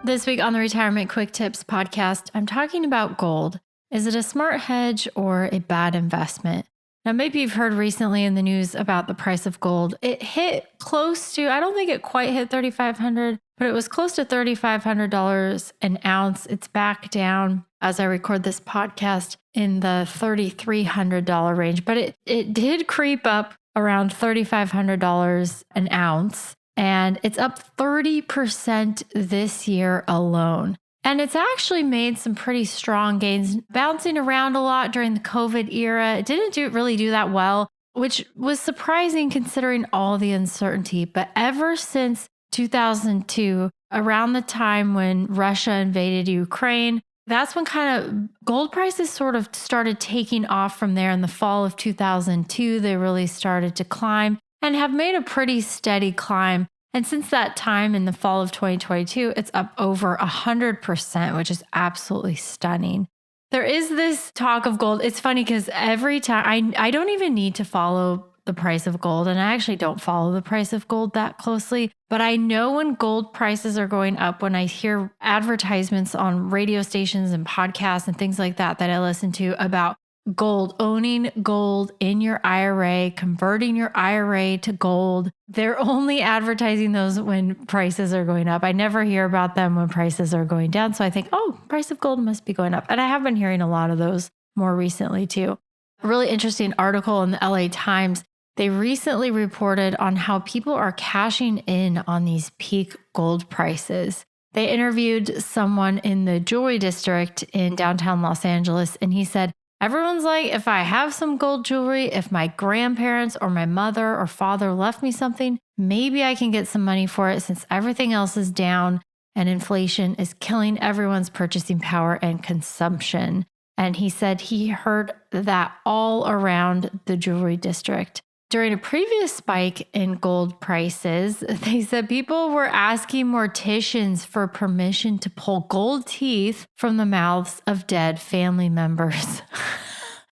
This week on the Retirement Quick Tips podcast, I'm talking about gold. Is it a smart hedge or a bad investment? Now, maybe you've heard recently in the news about the price of gold. It hit close to, I don't think it quite hit $3,500, but it was close to $3,500 an ounce. It's back down as I record this podcast in the $3,300 range, but it did creep up around $3,500 an ounce. And it's up 30% this year alone. And it's actually made some pretty strong gains, bouncing around a lot during the COVID era. It didn't really do that well, which was surprising considering all the uncertainty. But ever since 2002, around the time when Russia invaded Ukraine, that's when kind of gold prices sort of started taking off from there. In the fall of 2002, they really started to climb and have made a pretty steady climb. And since that time in the fall of 2022, it's up over 100%, which is absolutely stunning. There is this talk of gold. It's funny because every time I don't even need to follow the price of gold, and I actually don't follow the price of gold that closely, but I know when gold prices are going up, when I hear advertisements on radio stations and podcasts and things like that I listen to about gold, owning gold in your IRA, converting your IRA to gold. They're only advertising those when prices are going up. I never hear about them when prices are going down. So I think, oh, price of gold must be going up. And I have been hearing a lot of those more recently too. A really interesting article in the LA Times. They recently reported on how people are cashing in on these peak gold prices. They interviewed someone in the jewelry district in downtown Los Angeles, and he said, everyone's like, if I have some gold jewelry, if my grandparents or my mother or father left me something, maybe I can get some money for it since everything else is down and inflation is killing everyone's purchasing power and consumption. And he said he heard that all around the jewelry district. During a previous spike in gold prices, they said people were asking morticians for permission to pull gold teeth from the mouths of dead family members.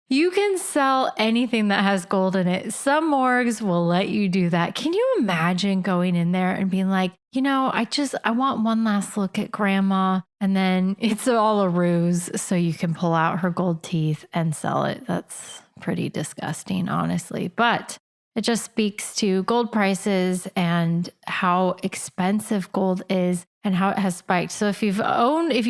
You can sell anything that has gold in it. Some morgues will let you do that. Can you imagine going in there and being like, I want one last look at grandma, and then it's all a ruse so you can pull out her gold teeth and sell it. That's pretty disgusting, honestly. But it just speaks to gold prices and how expensive gold is and how it has spiked. So if you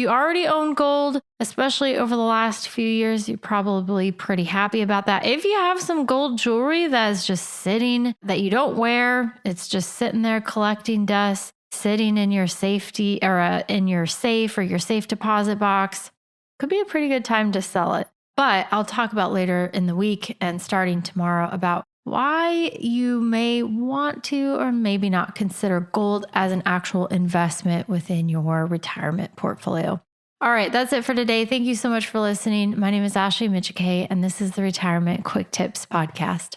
already own gold, especially over the last few years, you're probably pretty happy about that. If you have some gold jewelry that is just sitting, that you don't wear, it's just sitting there collecting dust, sitting in your safety or in your safe or your safe deposit box, could be a pretty good time to sell it. But I'll talk about later in the week and starting tomorrow about why you may want to or maybe not consider gold as an actual investment within your retirement portfolio. All right, that's it for today. Thank you so much for listening. My name is Ashley Michike, and this is the Retirement Quick Tips podcast.